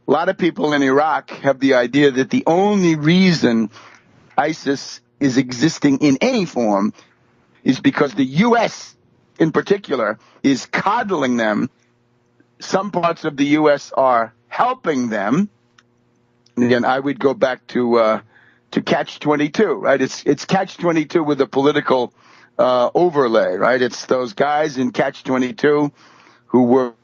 A lot of people in Iraq have the idea that the only reason ISIS is existing in any form is because the U.S. in particular is coddling them. Some parts of the U.S. are helping them. And again, I would go back to Catch-22, right? It's Catch-22 with a political overlay, right? It's those guys in Catch-22 who were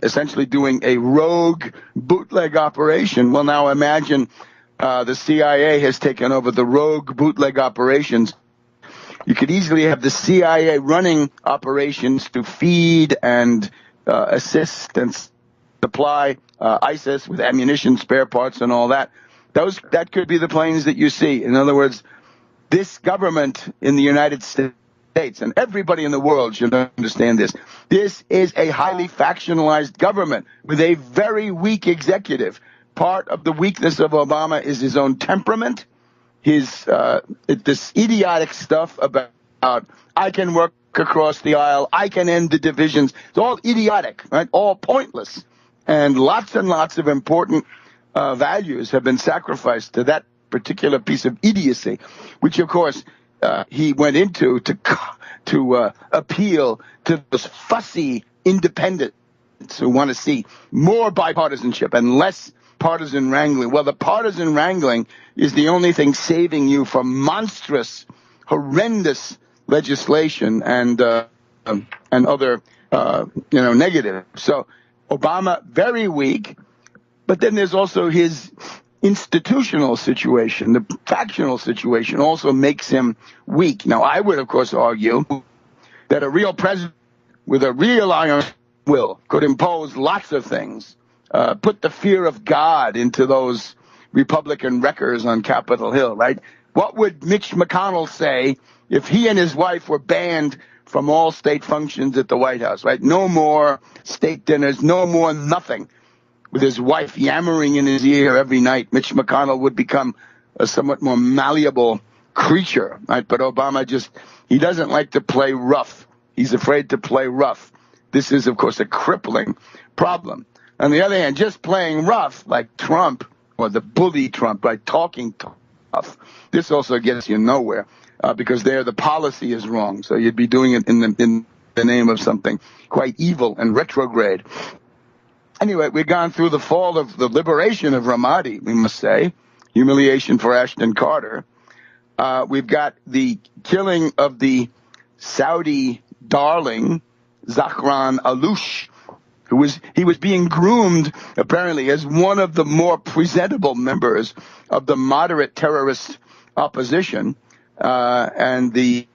essentially doing a rogue bootleg operation. Well, now imagine the CIA has taken over the rogue bootleg operations. You could easily have the CIA running operations to feed and assist and supply ISIS with ammunition, spare parts, and all that. That could be the planes that you see. In other words, this government in the United States, and everybody in the world should understand this, this is a highly factionalized government with a very weak executive. Part of the weakness of Obama is his own temperament, this idiotic stuff about I can work across the aisle, I can end the divisions. It's all idiotic, right? All pointless. And lots of important values have been sacrificed to that particular piece of idiocy, which, of course, he went into to appeal to those fussy independents who want to see more bipartisanship and less partisan wrangling. Well, the partisan wrangling is the only thing saving you from monstrous, horrendous legislation and other negative. So Obama, very weak, but then there's also his institutional situation. The factional situation also makes him weak. Now, I would, of course, argue that a real president with a real iron will could impose lots of things, put the fear of God into those Republican wreckers on Capitol Hill, right? What would Mitch McConnell say if he and his wife were banned from all state functions at the White House, right? No more state dinners, no more nothing. With his wife yammering in his ear every night, Mitch McConnell would become a somewhat more malleable creature, right? But Obama he doesn't like to play rough. He's afraid to play rough. This is, of course, a crippling problem. On the other hand, just playing rough like Trump, or the bully Trump, by talking tough, this also gets you nowhere because there the policy is wrong. So you'd be doing it in the name of something quite evil and retrograde. Anyway, we've gone through the fall of the liberation of Ramadi, we must say, humiliation for Ashton Carter. We've got the killing of the Saudi darling, Zahran Aloush, he was being groomed, apparently, as one of the more presentable members of the moderate terrorist opposition, and the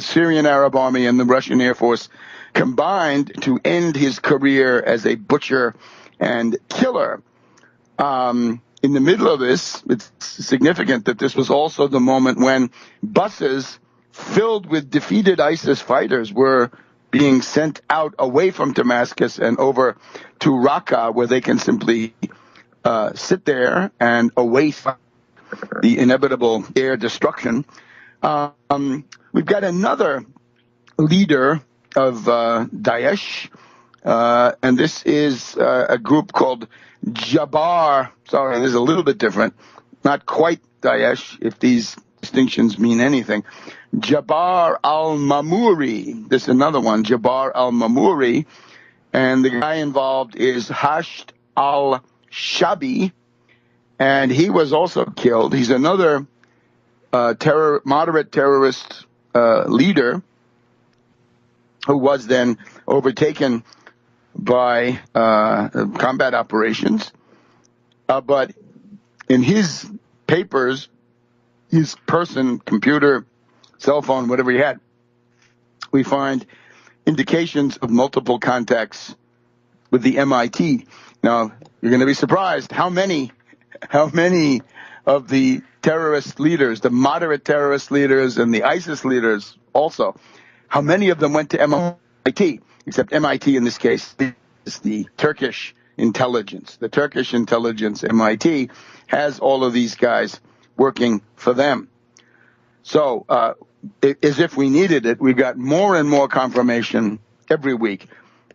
Syrian Arab Army and the Russian Air Force combined to end his career as a butcher and killer. In the middle of this, it's significant that this was also the moment when buses filled with defeated ISIS fighters were being sent out away from Damascus and over to Raqqa, where they can simply sit there and await the inevitable air destruction. We've got another leader of Daesh, and this is a group called Jabbar. Sorry, this is a little bit different. Not quite Daesh, if these distinctions mean anything. Jabbar al-Mamuri. This is another one, Jabbar al-Mamuri. And the guy involved is Hasht al-Shabi, and he was also killed. He's another moderate terrorist leader who was then overtaken by combat operations. But in his papers, his person, computer, cell phone, whatever he had, we find indications of multiple contacts with the MIT. Now, you're going to be surprised how many of the terrorist leaders, the moderate terrorist leaders and the ISIS leaders also, how many of them went to MIT, except MIT in this case is the Turkish intelligence. The Turkish intelligence, MIT, has all of these guys working for them. So, as if we needed it, we've got more and more confirmation every week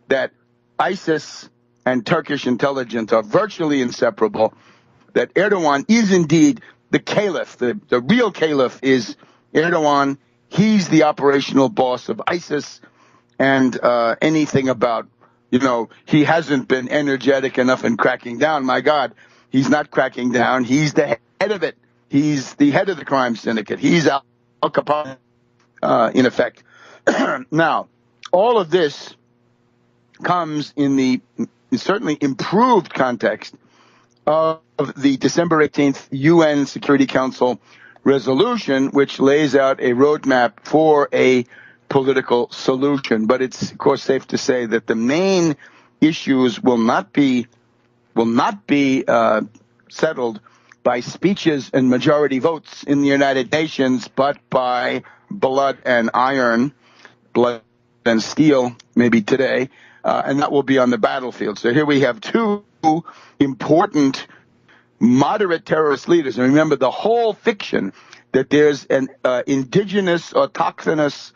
that ISIS and Turkish intelligence are virtually inseparable, that Erdogan is indeed the caliph. The real caliph is Erdogan. He's the operational boss of ISIS, and anything about, he hasn't been energetic enough in cracking down. My God, he's not cracking down. He's the head of it. He's the head of the crime syndicate. He's Al Capone, in effect. Now, all of this comes in the certainly improved context of the December 18th UN Security Council resolution, which lays out a roadmap for a political solution. But it's, of course, safe to say that the main issues will not be settled by speeches and majority votes in the United Nations, but by blood and iron, blood and steel, maybe today, and that will be on the battlefield. So here we have two important moderate terrorist leaders. And remember, the whole fiction that there's an indigenous, autochthonous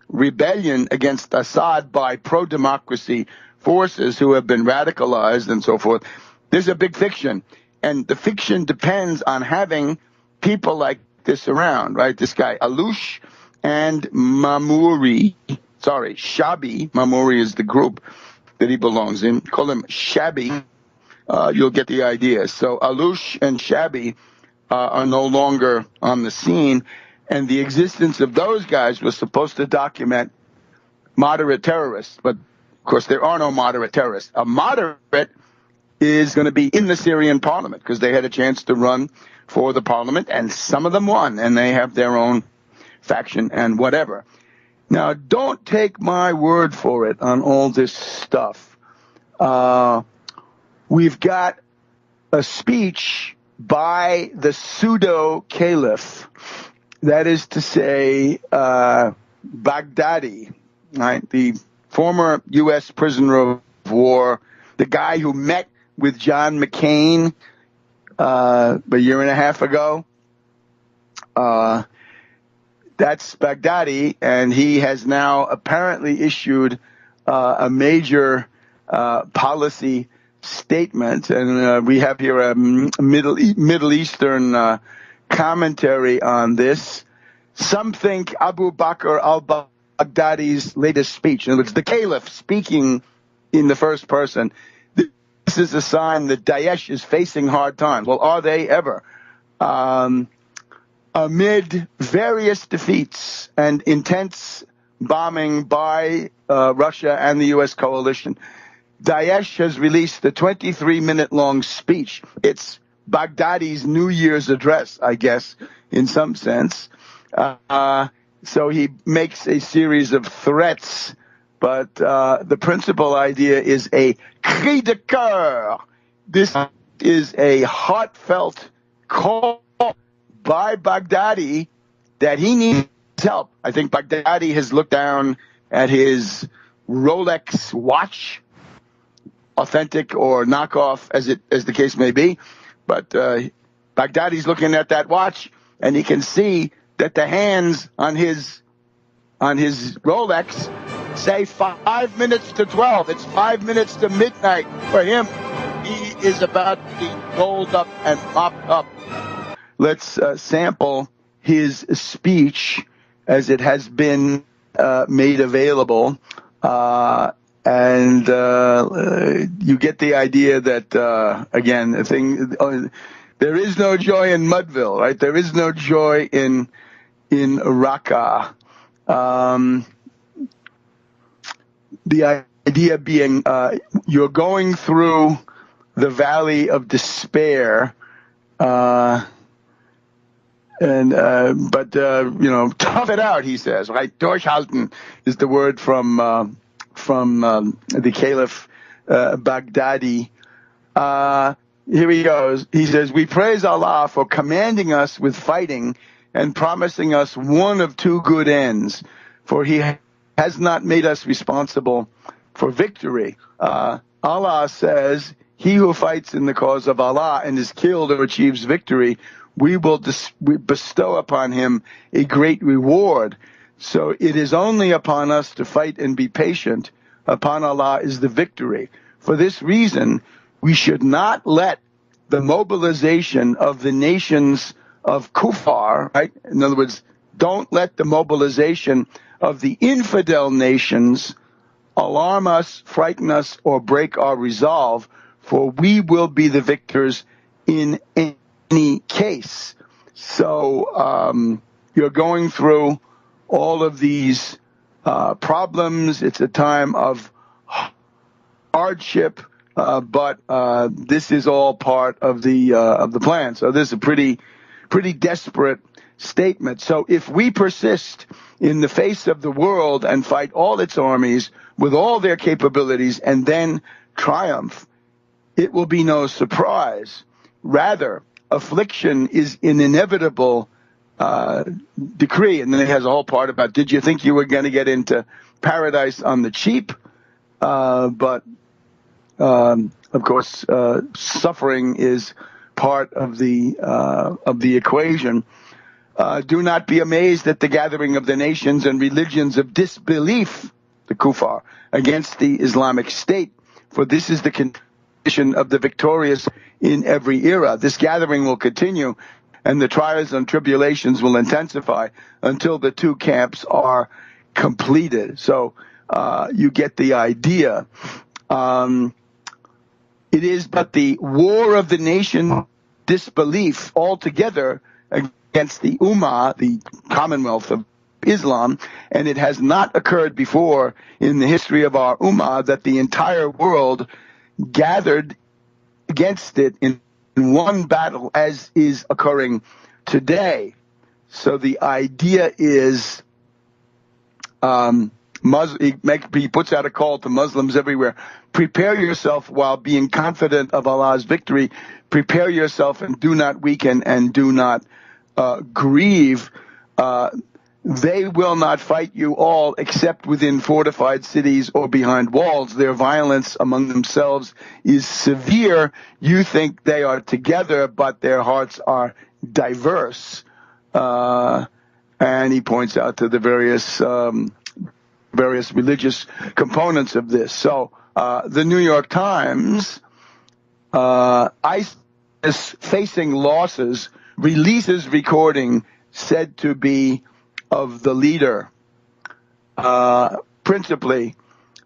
rebellion against Assad by pro-democracy forces who have been radicalized and so forth. There's a big fiction. And the fiction depends on having people like this around, right? This guy, Alush and Mamouri. Sorry, Shabi. Mamouri is the group that he belongs in. Call him Shabi. You'll get the idea. So Alush and Shabi are no longer on the scene. And the existence of those guys was supposed to document moderate terrorists. But, of course, there are no moderate terrorists. A moderate is going to be in the Syrian parliament because they had a chance to run for the parliament, and some of them won, and they have their own faction and whatever. Now, don't take my word for it on all this stuff. We've got a speech by the pseudo-caliph, that is to say, Baghdadi, right? The former U.S. prisoner of war, the guy who met with John McCain a year and a half ago. That's Baghdadi, and he has now apparently issued a major policy statement, and we have here a Middle Eastern commentary on this. Some think Abu Bakr al-Baghdadi's latest speech, in other words, the caliph speaking in the first person, this is a sign that Daesh is facing hard times. Well, are they ever? Amid various defeats and intense bombing by Russia and the U.S. coalition, Daesh has released a 23-minute-long speech. It's Baghdadi's New Year's address, I guess, in some sense. So he makes a series of threats, but the principal idea is a cri de coeur. This is a heartfelt call by Baghdadi that he needs help. I think Baghdadi has looked down at his Rolex watch, authentic or knockoff as the case may be, but Baghdadi's looking at that watch, and he can see that the hands on his Rolex say 5 minutes to 12. It's 5 minutes to midnight for him. He is about to be rolled up and mopped up. Let's sample his speech as it has been made available. And you get the idea that, again, there is no joy in Mudville, right? There is no joy in Raqqa. The idea being you're going through the valley of despair, but tough it out, he says, right? Durchhalten is the word from the Caliph Baghdadi. Here he goes. He says, "We praise Allah for commanding us with fighting and promising us one of two good ends, for He has not made us responsible for victory." Allah says, "He who fights in the cause of Allah and is killed or achieves victory, we will bestow upon him a great reward. So it is only upon us to fight and be patient. Upon Allah is the victory. For this reason, we should not let the mobilization of the nations of Kufar, right? In other words, don't let the mobilization of the infidel nations alarm us, frighten us, or break our resolve, for we will be the victors in any case. So you're going through all of these problems. It's a time of hardship, but this is all part of the plan. So this is a pretty desperate statement. So if we persist in the face of the world and fight all its armies with all their capabilities and then triumph, it will be no surprise. Rather, affliction is an inevitable decree. And then it has a whole part about, did you think you were going to get into paradise on the cheap? But of course, suffering is part of the equation. Do not be amazed at the gathering of the nations and religions of disbelief, the Kufar, against the Islamic State, for this is the condition of the victorious in every era. This gathering will continue, and the trials and tribulations will intensify until the two camps are completed. So you get the idea. It is but the war of the nation disbelief altogether against the Ummah, the Commonwealth of Islam, and it has not occurred before in the history of our Ummah that the entire world gathered against it in one battle as is occurring today. So the idea is he puts out a call to Muslims everywhere. Prepare yourself while being confident of Allah's victory. Prepare yourself and do not weaken and do not grieve. They will not fight you all except within fortified cities or behind walls. Their violence among themselves is severe. You think they are together, but their hearts are diverse. And he points out to the various religious components of this. So the New York Times, ISIS facing losses, releases recording said to be of the leader. Principally,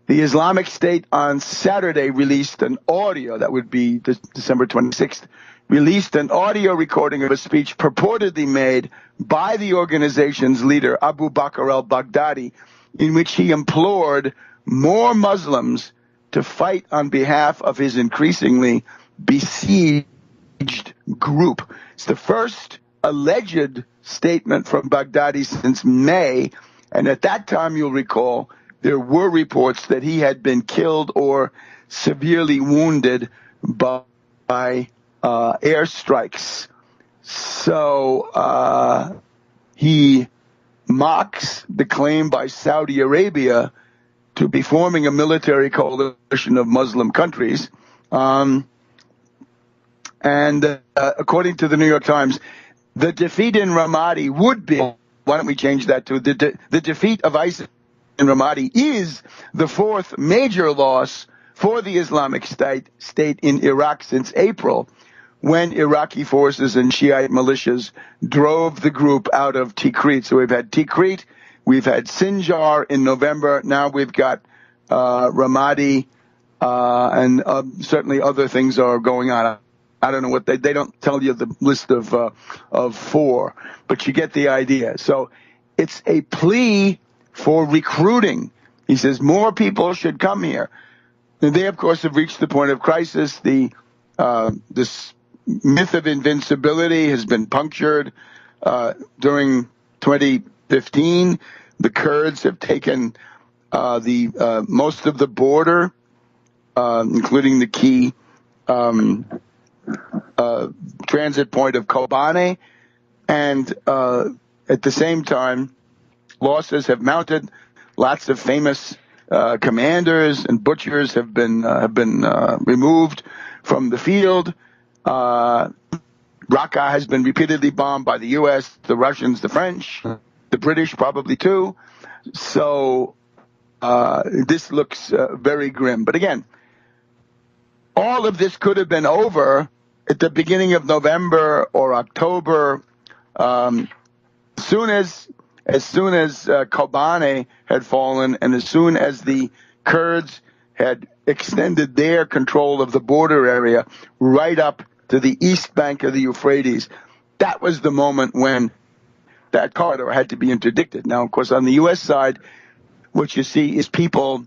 the Islamic State on Saturday released an audio, that would be December 26th, released an audio recording of a speech purportedly made by the organization's leader, Abu Bakr al-Baghdadi, in which he implored more Muslims to fight on behalf of his increasingly besieged group. It's the first alleged statement from Baghdadi since May, and at that time, you'll recall, there were reports that he had been killed or severely wounded by airstrikes. So he mocks the claim by Saudi Arabia to be forming a military coalition of Muslim countries. And according to the New York Times, the defeat in Ramadi would be, why don't we change that to the defeat of ISIS in Ramadi is the fourth major loss for the Islamic State in Iraq since April, when Iraqi forces and Shiite militias drove the group out of Tikrit. So we've had Tikrit, we've had Sinjar in November, now we've got Ramadi, and certainly other things are going on. I don't know what they don't tell you the list of four, but you get the idea. So it's a plea for recruiting. He says more people should come here. And they, of course, have reached the point of crisis. This myth of invincibility has been punctured. During 2015, the Kurds have taken most of the border, including the key transit point of Kobane, and at the same time, losses have mounted. Lots of famous commanders and butchers have been removed from the field. Raqqa has been repeatedly bombed by the U.S., the Russians, the French, the British probably too. So this looks very grim. But again, all of this could have been over at the beginning of November or October. As soon as Kobane had fallen, and as soon as the Kurds had extended their control of the border area right up to the east bank of the Euphrates, that was the moment when that corridor had to be interdicted. Now, of course, on the U.S. side, what you see is people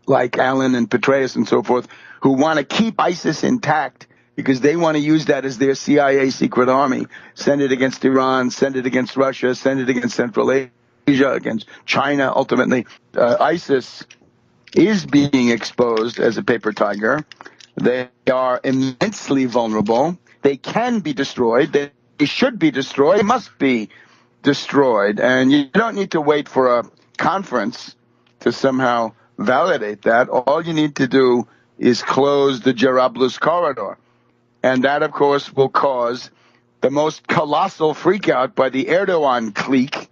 like Allen and Petraeus and so forth who want to keep ISIS intact because they want to use that as their CIA secret army, send it against Iran, send it against Russia, send it against Central Asia, against China, ultimately. ISIS is being exposed as a paper tiger. They are immensely vulnerable. They can be destroyed. They should be destroyed. They must be destroyed. And you don't need to wait for a conference to somehow validate that. All you need to do is close the Jarablus corridor. And that, of course, will cause the most colossal freakout by the Erdogan clique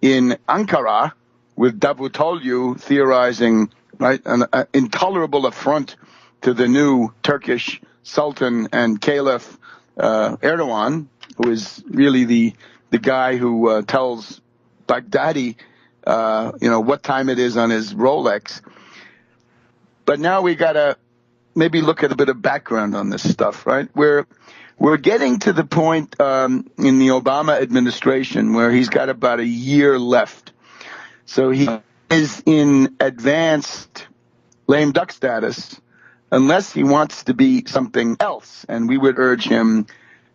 in Ankara, with Davutoglu theorizing, right, an intolerable affront to the new Turkish Sultan and Caliph Erdogan, who is really the guy who tells Baghdadi, what time it is on his Rolex. But now we got to maybe look at a bit of background on this stuff, right? We're getting to the point in the Obama administration where he's got about a year left. So he is in advanced lame duck status unless he wants to be something else. And we would urge him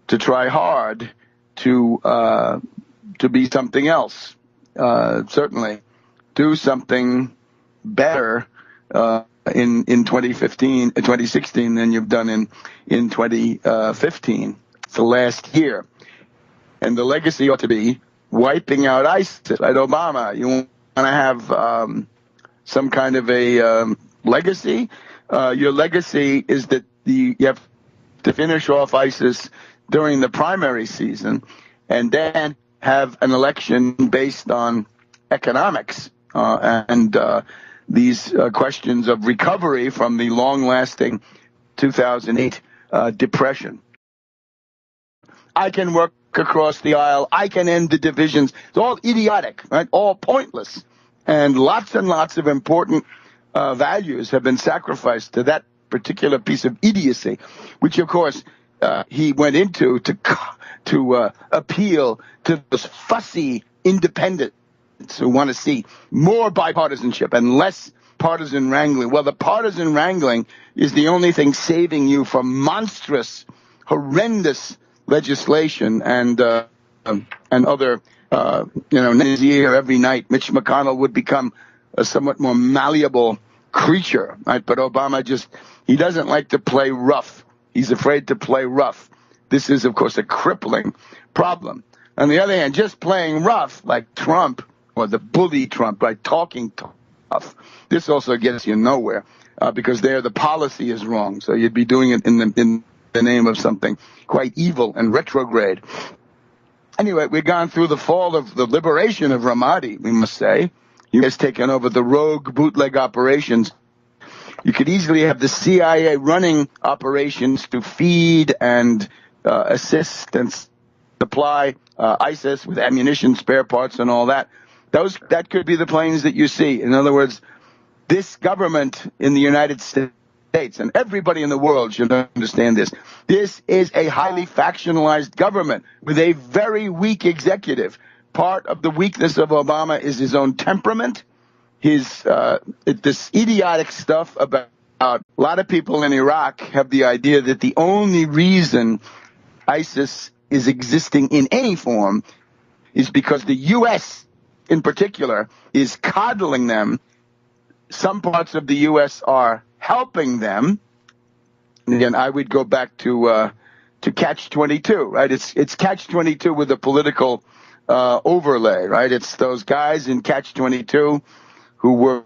to try hard to be something else. Certainly do something better in 2016 than you've done in 2015. It's the last year. And the legacy ought to be wiping out ISIS. Right, Obama, you want to have some kind of a legacy? Your legacy is that you have to finish off ISIS during the primary season and then have an election based on economics and these questions of recovery from the long-lasting 2008 depression. I can work across the aisle. I can end the divisions. It's all idiotic, right? All pointless. And lots of important values have been sacrificed to that particular piece of idiocy, which, of course, he went into to appeal to those fussy independents who want to see more bipartisanship and less partisan wrangling. Well, the partisan wrangling is the only thing saving you from monstrous, horrendous legislation and other, next year, every night, Mitch McConnell would become a somewhat more malleable creature, right? But Obama he doesn't like to play rough. He's afraid to play rough. This is, of course, a crippling problem. On the other hand, just playing rough like Trump, or the bully Trump, right, talking tough, this also gets you nowhere because there the policy is wrong. So you'd be doing it in the name of something quite evil and retrograde. Anyway, we've gone through the fall of the liberation of Ramadi, we must say. He has taken over the rogue bootleg operations. You could easily have the CIA running operations to feed and assist and supply ISIS with ammunition, spare parts, and all that. That could be the planes that you see. In other words, this government in the United States, and everybody in the world should understand this, this is a highly factionalized government with a very weak executive. Part of the weakness of Obama is his own temperament, this idiotic stuff about a lot of people in Iraq have the idea that the only reason ISIS is existing in any form is because the U.S., in particular, is coddling them. Some parts of the U.S. are helping them. And again, I would go back to Catch-22, right? It's Catch-22 with a political overlay, right? It's those guys in Catch-22 who were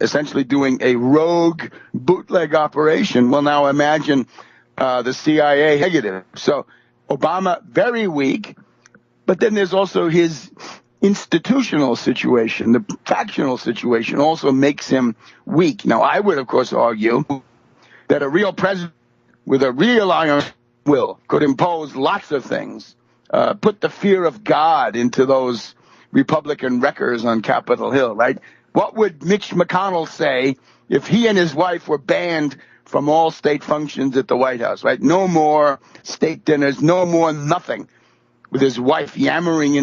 essentially doing a rogue bootleg operation. Well, now imagine the CIA negative. So Obama, very weak, but then there's also his institutional situation. The factional situation also makes him weak. Now, I would, of course, argue that a real president with a real iron will could impose lots of things, put the fear of God into those Republican wreckers on Capitol Hill, right? What would Mitch McConnell say if he and his wife were banned from all state functions at the White House, right? No more state dinners, no more nothing, with his wife yammering in